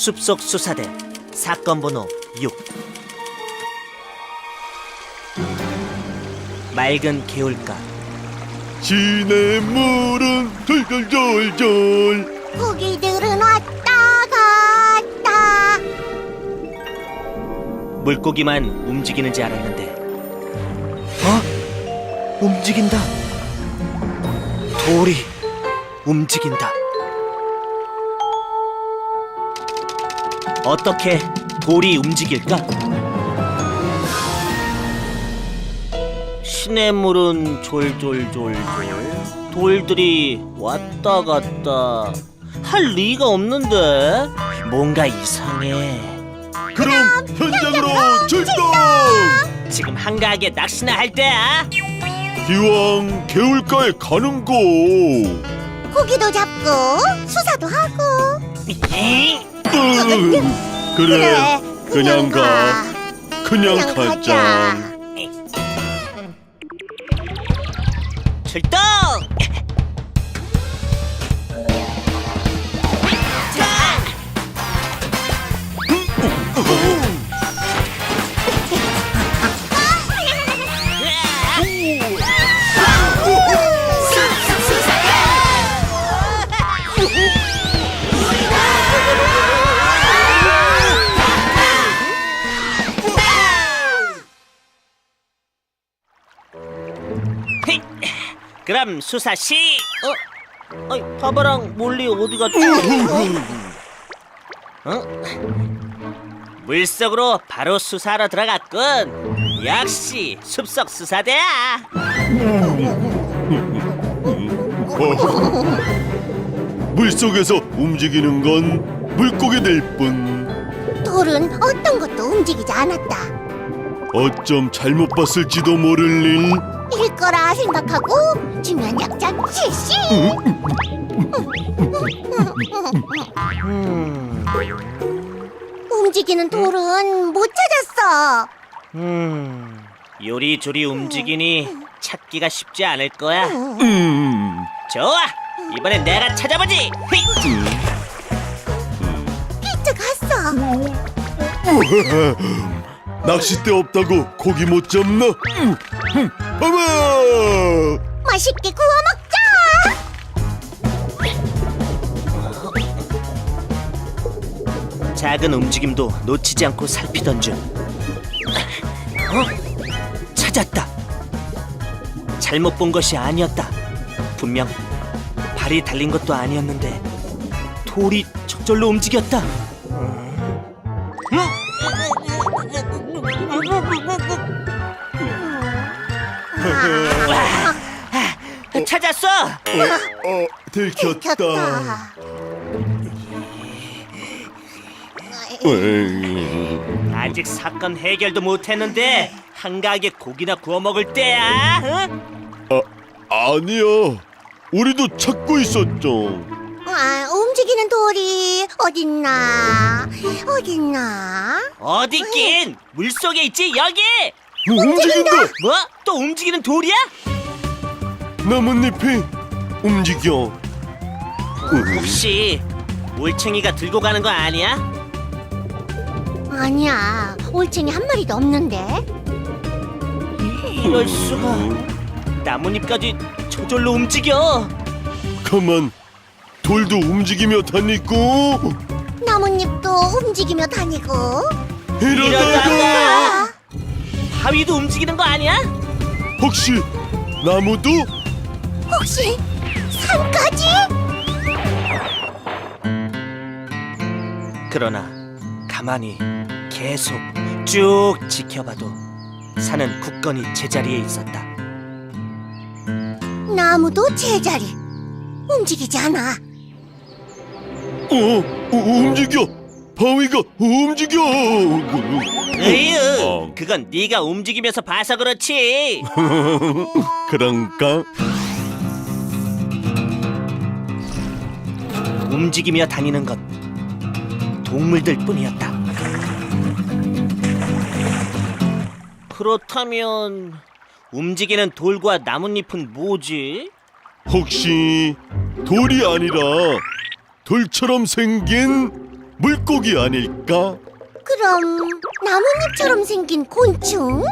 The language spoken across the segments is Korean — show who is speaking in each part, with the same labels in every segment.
Speaker 1: 숲속 수사대 사건 번호 6. 맑은 개울가.
Speaker 2: 시냇물은 졸졸졸졸.
Speaker 3: 고기들은 왔다 갔다.
Speaker 1: 물고기만 움직이는지 알았는데 움직인다. 돌이 움직인다. 어떻게 돌이 움직일까? 시냇물은 졸졸졸졸. 돌들이 왔다 갔다. 할 리가 없는데. 뭔가 이상해.
Speaker 2: 그럼 현장으로 출동!
Speaker 1: 지금 한가하게 낚시나 할 때야.
Speaker 2: 기왕 개울가에 가는 거.
Speaker 3: 고기도 잡고 수사도 하고.
Speaker 2: 그래, 그냥 가. 그냥 가자.
Speaker 1: 출동! 그럼 수사 시. 아이, 바바랑 몰리 어디 갔지? 물속으로 바로 수사하러 들어갔군. 역시 숲속 수사대야.
Speaker 2: 물속에서 움직이는 건 물고기들 뿐.
Speaker 3: 돌은 어떤 것도 움직이지 않았다.
Speaker 2: 어쩜 잘못 봤을지도 모를 일.
Speaker 3: 일 거라 생각하고 주면 약장 실시. 움직이는 돌은 못 찾았어.
Speaker 1: 요리조리 움직이니 찾기가 쉽지 않을 거야. 좋아, 이번엔 내가 찾아보지.
Speaker 3: 삐져갔어.
Speaker 2: 낚싯대 없다고 고기 못 잡나? 봐봐!
Speaker 3: 맛있게 구워 먹자.
Speaker 1: 작은 움직임도 놓치지 않고 살피던 중. 찾았다. 잘못 본 것이 아니었다. 분명 발이 달린 것도 아니었는데 돌이 저절로 움직였다. 찾았어.
Speaker 2: 들켰다.
Speaker 1: 아직 사건 해결도 못했는데 한가하게 고기나 구워 먹을 때야.
Speaker 2: 아니야. 우리도 찾고 있었죠.
Speaker 3: 움직이는 돌이 어딨나?
Speaker 1: 어딨긴 물속에 있지. 여기.
Speaker 2: 움직인다.
Speaker 1: 뭐? 또 움직이는 돌이야?
Speaker 2: 나뭇잎이 움직여.
Speaker 1: 혹시 올챙이가 들고 가는 거 아니야?
Speaker 3: 아니야, 올챙이 한 마리도 없는데.
Speaker 1: 이럴 수가. 나뭇잎까지 저절로 움직여.
Speaker 2: 가만. 돌도 움직이며 다니고.
Speaker 3: 나뭇잎도 움직이며 다니고.
Speaker 1: 이러다가 바위도 움직이는 거 아니야?
Speaker 2: 혹시 나무도?
Speaker 3: 혹시 산까지?
Speaker 1: 그러나 가만히 계속 쭉 지켜봐도 산은 굳건히 제자리에 있었다.
Speaker 3: 나무도 제자리. 움직이지 않아.
Speaker 2: 움직여. 바위가 움직여.
Speaker 1: 에휴, 그건 네가 움직이면서 봐서 그렇지.
Speaker 2: 그런가?
Speaker 1: 움직이며 다니는 것 동물들 뿐이었다. 그렇다면 움직이는 돌과 나뭇잎은 뭐지?
Speaker 2: 혹시 돌이 아니라 돌처럼 생긴 물고기 아닐까?
Speaker 3: 그럼 나뭇잎처럼 생긴 곤충?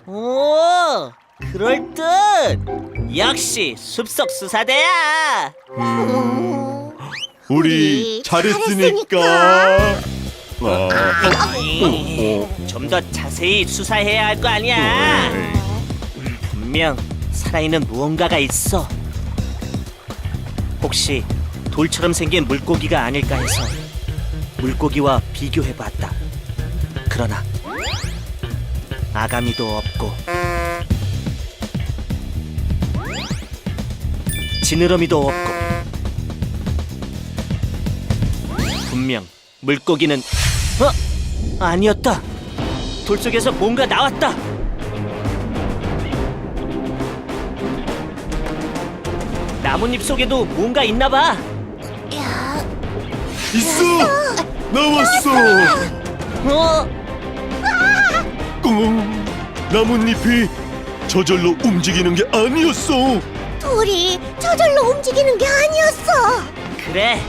Speaker 1: 오, 그럴듯. 역시 숲속 수사대야.
Speaker 2: 우리 잘했으니까.
Speaker 1: 좀 더 자세히 수사해야 할 거 아니야. 분명 살아있는 무언가가 있어. 혹시 돌처럼 생긴 물고기가 아닐까 해서 물고기와 비교해봤다. 그러나 아가미도 없고 지느러미도 없고 분명 물고기는 아니었다. 돌 속에서 뭔가 나왔다. 나뭇잎 속에도 뭔가 있나 봐.
Speaker 3: 야,
Speaker 2: 있어! 나왔어!
Speaker 1: 어?
Speaker 2: 꽁! 나뭇잎이 저절로 움직이는 게 아니었어!
Speaker 3: 돌이 저절로 움직이는 게 아니었어.
Speaker 1: 그래.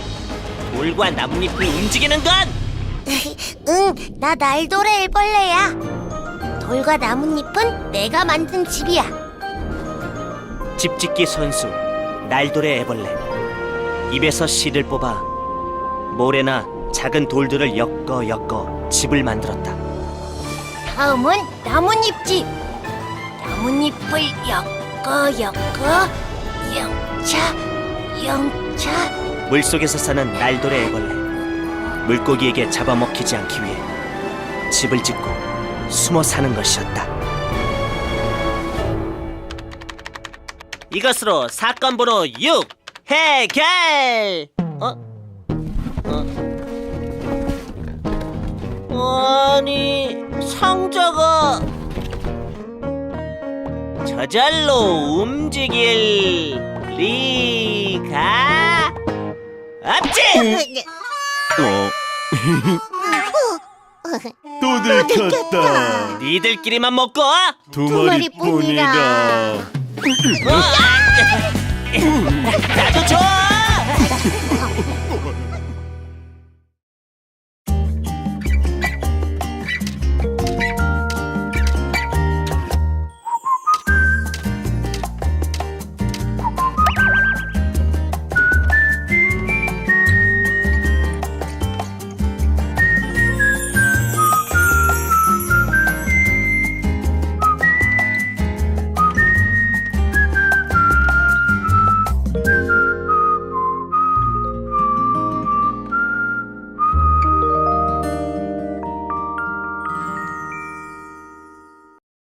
Speaker 1: 돌과 나뭇잎이 움직이는 건
Speaker 3: 응, 나 날도레 애벌레야. 돌과 나뭇잎은 내가 만든 집이야.
Speaker 1: 집짓기 선수 날돌의 애벌레. 입에서 씨를 뽑아 모래나 작은 돌들을 엮어 집을 만들었다.
Speaker 3: 다음은 나뭇잎집. 나뭇잎을 엮어 영차.
Speaker 1: 물속에서 사는 날돌의 애벌레. 물고기에게 잡아먹히지 않기 위해 집을 짓고 숨어 사는 것이었다. 이것으로 사건 번호 6 해결! 아니, 상자가 저절로 움직일 리가 없지!
Speaker 2: 또 들켰다!
Speaker 1: 니들끼리만 먹고 와!
Speaker 2: 두 마리뿐이다!
Speaker 1: 나도 줘!